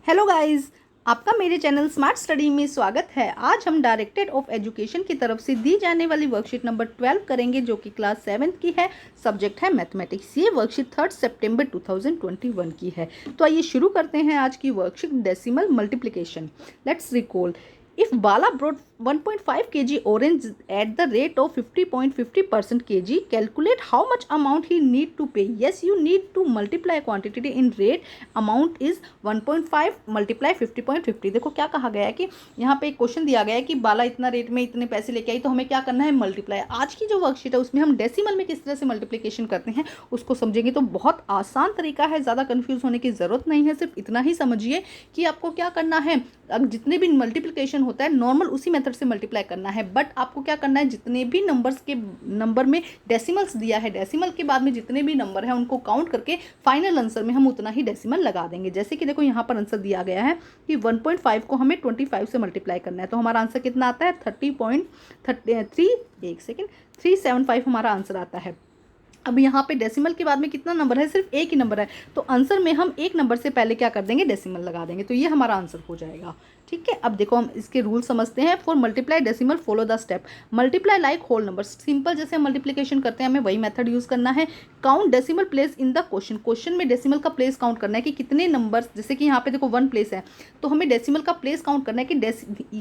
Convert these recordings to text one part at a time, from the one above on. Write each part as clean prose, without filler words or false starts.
Hello guys, आपका मेरे channel smart study में स्वागत है। आज हम डायरेक्टरेट ऑफ एजुकेशन की तरफ से दी जाने वाली वर्कशीट नंबर 12 करेंगे, जो कि क्लास 7 की है। सब्जेक्ट है मैथमेटिक्स। ये वर्कशीट 3 सितंबर 2021 की है। तो आइए शुरू करते हैं आज की worksheet. Decimal multiplication. Let's recall. If Bala brought 1.5 kg orange at the rate of 50.50% kg, calculate how much amount he need to pay. Yes, you need to multiply quantity in rate. Amount is 1.5 multiply 50.50. देखो क्या कहा गया है कि यहाँ पे एक question दिया गया है कि बाला इतना रेट में इतने पैसे लेके आई, तो हमें क्या करना है, मल्टीप्लाई। आज की जो वर्कशीट है उसमें हम डेसिमल में किस तरह से मल्टीप्लिकेशन करते हैं उसको समझेंगे। तो बहुत आसान तरीका है, ज़्यादा कन्फ्यूज होने की ज़रूरत नहीं है। सिर्फ इतना ही समझिए कि आपको क्या करना है। अब जितने भी मल्टीप्लिकेशन होता है नॉर्मल उसी मेथड से मल्टीप्लाई करना है, बट आपको क्या करना है, जितने भी नंबर में डेसिमल्स दिया है, डेसिमल के बाद में जितने भी नंबर हैं उनको काउंट करके फाइनल आंसर में हम उतना ही डेसिमल लगा देंगे। जैसे कि देखो यहाँ पर आंसर दिया गया है कि 1.5 को हमें 25 से मल्टीप्लाई करना है, तो हमारा आंसर कितना आता है 375 हमारा आंसर आता है। अब यहाँ पे डेसिमल के बाद में कितना नंबर है, सिर्फ एक ही नंबर है, तो आंसर में हम एक नंबर से पहले क्या कर देंगे, डेसिमल लगा देंगे, तो ये हमारा आंसर हो जाएगा। ठीक है, अब देखो हम इसके रूल समझते हैं। For multiply decimal follow the step. Multiply like whole number. Simple जैसे हम मल्टीप्लिकेशन करते हैं हमें वही मेथड यूज करना है। Count decimal place in the question. Question में डेसिमल का प्लेस काउंट करना है कि कितने नंबर, जैसे कि यहाँ पे देखो 1 प्लेस है, तो हमें डेसिमल का प्लेस काउंट करना है कि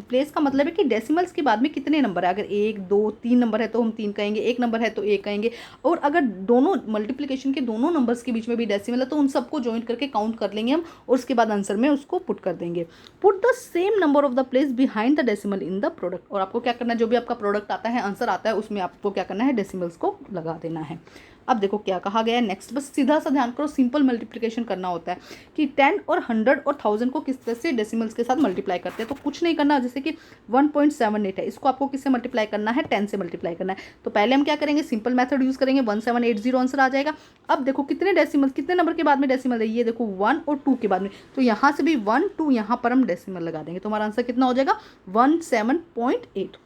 प्लेस का मतलब है कि डेसिमल्स के बाद में कितने नंबर है। अगर 1 2 3 नंबर है तो हम 3 कहेंगे, 1 नंबर है तो 1 कहेंगे, और अगर दोनों मल्टीप्लिकेशन के दोनों नंबर्स के बीच में भी डेसिमल है तो उन सबको ज्वाइन करके काउंट कर लेंगे हम, और उसके बाद आंसर में उसको पुट कर देंगे। Put the same number of the place behind the decimal in the product. और आपको क्या करना है, जो भी आपका प्रोडक्ट आता है, आंसर आता है, उसमें आपको क्या करना है, डेसिमल्स को लगा देना है। अब देखो क्या कहा गया है नेक्स्ट। बस सीधा सा ध्यान करो, सिंपल मल्टीप्लिकेशन करना होता है कि 10 और 100 और 1000 को किस तरह से डेसिमल्स के साथ मल्टीप्लाई करते हैं। तो कुछ नहीं करना, जैसे कि 1.78 है, इसको आपको किससे मल्टीप्लाई करना है, 10 से मल्टीप्लाई करना है। तो पहले हम क्या करेंगे, सिंपल मेथड यूज करेंगे, 1780 आंसर आ जाएगा। अब देखो कितने डेसिमल, कितने नंबर के बाद में डेसिमल है, ये देखो 1 और 2 के बाद में, तो यहाँ से भी 1 2 यहाँ पर हम डेसिमल लगा देंगे, तो हमारा आंसर कितना हो जाएगा 17.8।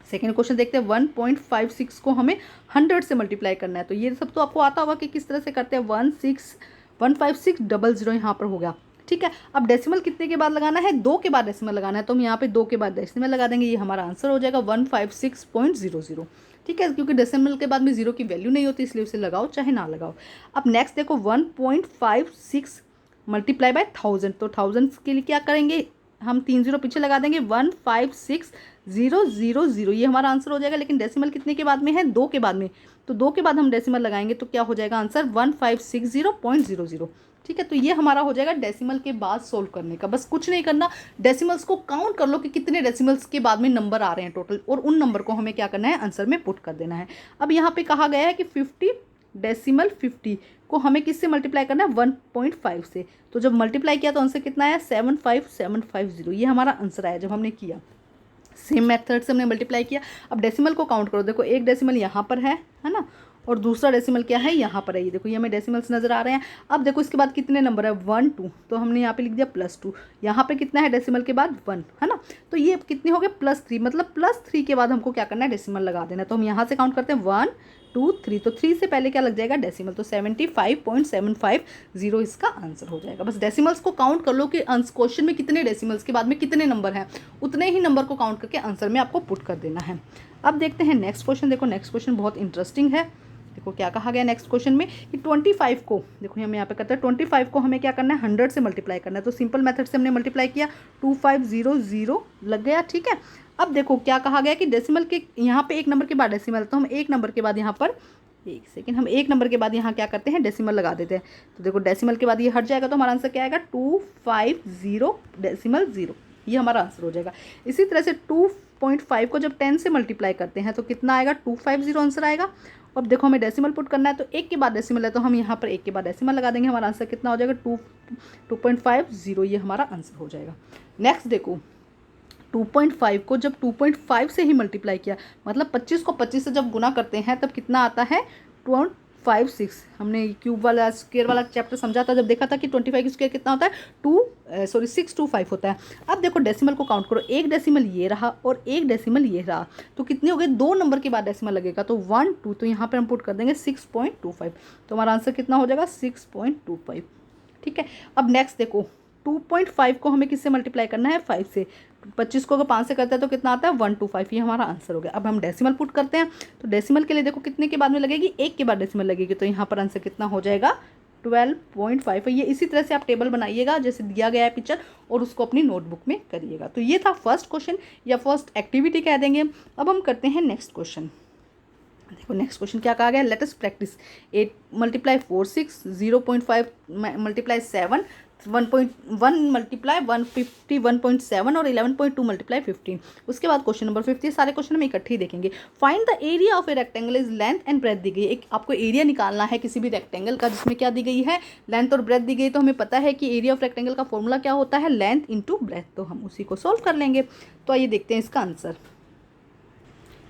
सेकेंड क्वेश्चन देखते हैं। 1.56 को हमें 100 से मल्टीप्लाई करना है, तो ये सब तो आपको आता होगा कि किस तरह से करते हैं। 15600 यहाँ पर हो गया। ठीक है, अब डेसिमल कितने के बाद लगाना है, 2 के बाद डेसिमल लगाना है, तो हम यहाँ पे 2 के बाद डेसिमल लगा देंगे, ये हमारा आंसर हो जाएगा 156.00। ठीक है, क्योंकि डेसिमल के बाद में 0 की वैल्यू नहीं होती, इसलिए उसे लगाओ चाहे ना लगाओ। अब नेक्स्ट देखो 1.56 मल्टीप्लाई बाय 1000, तो 1000 के लिए क्या करेंगे, हम 3 0 पीछे लगा देंगे, 156,000, ये हमारा आंसर हो जाएगा। लेकिन डेसिमल कितने के बाद में है, 2 के बाद में, तो 2 के बाद हम डेसिमल लगाएंगे तो क्या हो जाएगा आंसर 1560.00। ठीक है, तो ये हमारा हो जाएगा डेसिमल के बाद सोल्व करने का। बस कुछ नहीं करना, डेसिमल्स को काउंट कर लो कि कितने डेसिमल्स के बाद में नंबर आ रहे हैं टोटल, और उन नंबर को हमें क्या करना है, आंसर में पुट कर देना है। अब यहाँ पे कहा गया है कि 50 को हमें किससे मल्टीप्लाई करना है, 1.5 से। तो जब मल्टीप्लाई किया तो आंसर कितना आया, 75750, ये हमारा आंसर आया जब हमने किया। सेम मेथड से हमने मल्टीप्लाई किया। अब डेसिमल को काउंट करो, देखो एक डेसिमल यहाँ पर है ना, और दूसरा डेसिमल क्या है, यहाँ पर है, ये देखो ये हमें डेसिमल्स नजर आ रहे हैं। अब देखो इसके बाद कितने नंबर है, 1 2, तो हमने यहाँ पे लिख दिया +2। यहाँ पे कितना है डेसिमल के बाद 1 है ना, तो ये कितने हो गए +3, मतलब +3 के बाद हमको क्या करना है, डेसिमल लगा देना। तो हम यहाँ से काउंट करते हैं 1 2 3, तो 3 से पहले क्या लग जाएगा, डेसिमल, तो 75.750 इसका आंसर हो जाएगा। बस डेसिमल्स को काउंट कर लो कि क्वेश्चन में कितने डेसिमल्स के बाद में कितने नंबर हैं, उतने ही नंबर को काउंट करके आंसर में आपको पुट कर देना है। अब देखते हैं नेक्स्ट क्वेश्चन। देखो नेक्स्ट क्वेश्चन बहुत इंटरेस्टिंग है। देखो क्या कहा गया नेक्स्ट क्वेश्चन में कि 25 को, देखो हम यहाँ पे करते हैं 25 को हमें क्या करना है, 100 से मल्टीप्लाई करना है। तो सिंपल मेथड से हमने मल्टीप्लाई किया, 2500 लग गया। ठीक है, अब देखो क्या कहा गया कि डेसिमल के यहाँ पे एक नंबर के बाद डेसिमल, तो हम एक नंबर के बाद यहाँ पर, एक सेकेंड, हम एक नंबर के बाद यहाँ क्या करते हैं, डेसिमल लगा देते हैं। तो देखो डेसिमल के बाद ये हट जाएगा, तो हमारा आंसर क्या आएगा, 250.0, ये हमारा आंसर हो जाएगा। इसी तरह से 2.5 को जब 10 से मल्टीप्लाई करते हैं तो कितना आएगा, 250 आंसर आएगा। अब देखो हमें डेसिमल पुट करना है, तो एक के बाद डेसिमल है, तो हम यहाँ पर एक के बाद डेसिमल लगा देंगे, हमारा आंसर कितना हो जाएगा, 2.50, ये हमारा आंसर हो जाएगा। नेक्स्ट देखो 2.5 को जब 2.5 से ही मल्टीप्लाई किया, मतलब 25 को 25 से जब गुना करते हैं तब कितना आता है, 256। हमने क्यूब वाला स्क्वायर वाला चैप्टर समझा था, जब देखा था कि 25 की स्क्वायर कितना होता है, 625 होता है। अब देखो डेसिमल को काउंट करो, एक डेसिमल ये रहा और एक डेसिमल ये रहा, तो कितने हो गए, 2 नंबर के बाद डेसिमल लगेगा, तो 1 2, तो यहाँ पर हम पुट कर देंगे 6.25, तो हमारा आंसर कितना हो जाएगा 6.25। ठीक है, अब नेक्स्ट देखो 2.5 को हमें किससे मल्टीप्लाई करना है, 5 से। 25 को अगर 5 से करते हैं तो कितना आता है, 125, ये हमारा आंसर हो गया। अब हम डेसिमल पुट करते हैं, तो डेसिमल के लिए देखो कितने के बाद में लगेगी, 1 के बाद डेसिमल लगेगी, तो यहाँ पर आंसर कितना हो जाएगा, 12.5। ये इसी तरह से आप टेबल बनाइएगा जैसे दिया गया है पिक्चर, और उसको अपनी नोटबुक में करिएगा। तो ये था फर्स्ट क्वेश्चन या फर्स्ट एक्टिविटी कह देंगे। अब हम करते हैं नेक्स्ट क्वेश्चन। देखो नेक्स्ट क्वेश्चन क्या कहा गया, let us practice 8 multiply 4 6, 0.5 multiply 7, 1.1 multiply 151.7 और 11.2 मल्टीप्लाई 15। उसके बाद क्वेश्चन नंबर 50, सारे क्वेश्चन हम इकट्ठे ही देखेंगे। Find the area of a rectangle is length and breadth दी गई। एक आपको एरिया निकालना है किसी भी रेक्टेंगल का जिसमें क्या दी गई है, लेंथ और ब्रेथ दी गई। तो हमें पता है कि एरिया ऑफ रेक्टेंगल का फॉर्मूला क्या होता है, लेंथ इंटू ब्रेथ। तो हम उसी को सॉल्व कर लेंगे। तो आइए देखते हैं इसका आंसर।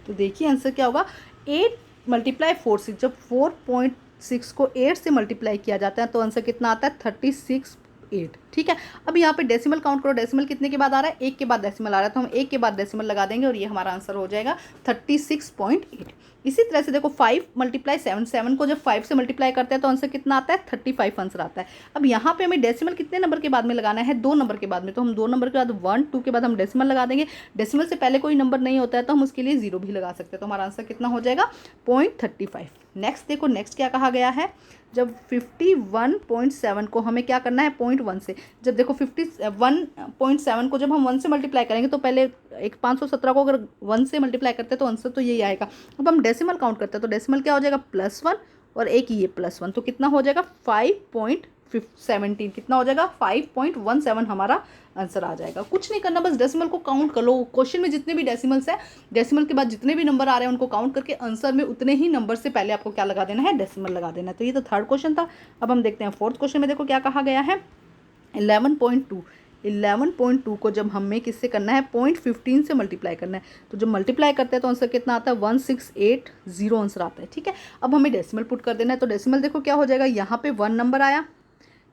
तो देखिए आंसर क्या होगा, 8 मल्टीप्लाई 4 6, जब 4.6 को 8 से मल्टीप्लाई किया जाता है तो आंसर कितना आता है, 36.8। ठीक है, अब यहाँ पे डेसिमल काउंट करो, डेसिमल कितने के बाद आ रहा है, 1 के बाद डेसिमल आ रहा है, तो हम 1 के बाद डेसिमल लगा देंगे और ये हमारा आंसर हो जाएगा 36.8। इसी तरह से देखो 5 मल्टीप्लाई 7, 7 को जब 5 से मल्टीप्लाई करते हैं तो आंसर कितना आता है, 35 आंसर आता है। अब यहाँ पे हमें डेसिमल कितने नंबर के बाद में लगाना है, 2 नंबर के बाद में। तो हम 2 नंबर के बाद 1 2 के बाद हम डेसिमल लगा देंगे। डेसिमल से पहले कोई नंबर नहीं होता है तो हम उसके लिए 0 भी लगा सकते हैं। तो हमारा आंसर कितना हो जाएगा, 0.35। नेक्स्ट देखो, नेक्स्ट क्या कहा गया है, जब 51.7 को हमें क्या करना है, 0.1 से। जब देखो 51.7 को जब हम 1 से मल्टीप्लाई करेंगे तो पहले एक 517 को अगर 1 से मल्टीप्लाई करते हैं तो आंसर तो यही आएगा। अब हम डेसिमल काउंट करते हैं तो डेसिमल क्या हो जाएगा, +1 और एक ये +1, तो कितना हो जाएगा 5.17। कितना हो जाएगा, 5.17 हमारा आंसर आ जाएगा। कुछ नहीं करना, बस डेसिमल को काउंट कर लो। क्वेश्चन में जितने भी डेसिमल्स है, डेसिमल के बाद जितने भी नंबर आ रहे हैं उनको काउंट करके आंसर में उतने ही नंबर से पहले आपको क्या लगा देना है, डेसिमल लगा देना है। तो ये तो थर्ड क्वेश्चन था। अब हम देखते हैं फोर्थ क्वेश्चन में। देखो क्या कहा गया है, 11.2 को जब हमें किससे करना है, 0.15 से मल्टीप्लाई करना है। तो जब मल्टीप्लाई करते हैं तो आंसर कितना आता है, 1680 आंसर आता है। ठीक है, अब हमें डेसिमल पुट कर देना है। तो डेसिमल देखो क्या हो जाएगा, यहाँ पे 1 नंबर आया,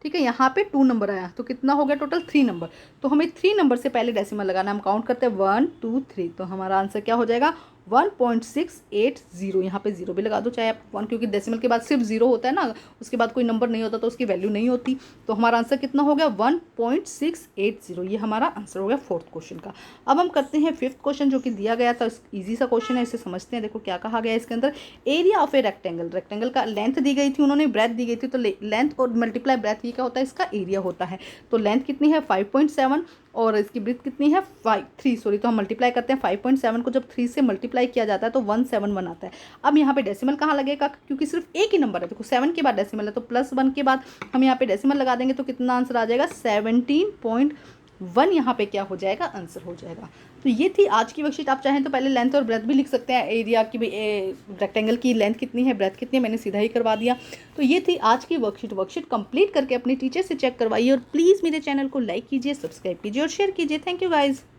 ठीक है, यहाँ पे 2 नंबर आया, तो कितना हो गया टोटल 3 नंबर। तो हमें 3 नंबर से पहले डेसिमल लगाना है। हम काउंट करते हैं 1 2 3, तो हमारा आंसर क्या हो जाएगा, 1.680। यहाँ पे 0 भी लगा दो चाहे आप 1, क्योंकि डेसिमल के बाद सिर्फ 0 होता है ना, उसके बाद कोई नंबर नहीं होता तो उसकी वैल्यू नहीं होती। तो हमारा आंसर कितना हो गया, 1.680। ये हमारा आंसर हो गया फोर्थ क्वेश्चन का। अब हम करते हैं फिफ्थ क्वेश्चन, जो कि दिया गया था, ईजी सा क्वेश्चन है, इसे समझते हैं। देखो क्या कहा गया है इसके अंदर, area of a rectangle. Rectangle का लेंथ दी गई थी उन्होंने, ब्रेथ दी गई थी, तो लेंथ और मल्टीप्लाई ब्रेथ ये क्या होता है, इसका एरिया होता है। तो लेंथ कितनी है 5.7 और इसकी ब्रेथ कितनी है 3 सॉरी। तो हम मल्टीप्लाई करते हैं 5.7 को जब 3 से मल्टीप्लाई किया जाता है तो 171 आता है। अब यहाँ पे डेसिमल कहाँ लगेगा, क्योंकि सिर्फ एक ही नंबर है। देखो 7 के बाद डेसिमल है तो +1 के बाद हम यहाँ पे डेसिमल लगा देंगे तो कितना आंसर आ जाएगा, 17.1 यहाँ पे क्या हो जाएगा, आंसर हो जाएगा। तो ये थी आज की वर्कशीट। आप चाहें तो पहले लेंथ और ब्रेथ भी लिख सकते हैं, एरिया की रेक्टेंगल की लेंथ कितनी है, ब्रेथ कितनी है, मैंने सीधा ही करवा दिया। तो ये थी आज की वर्कशीट कंप्लीट करके अपने टीचर से चेक करवाइए और प्लीज़ मेरे चैनल को लाइक कीजिए, सब्सक्राइब कीजिए और शेयर कीजिए। Thank you guys.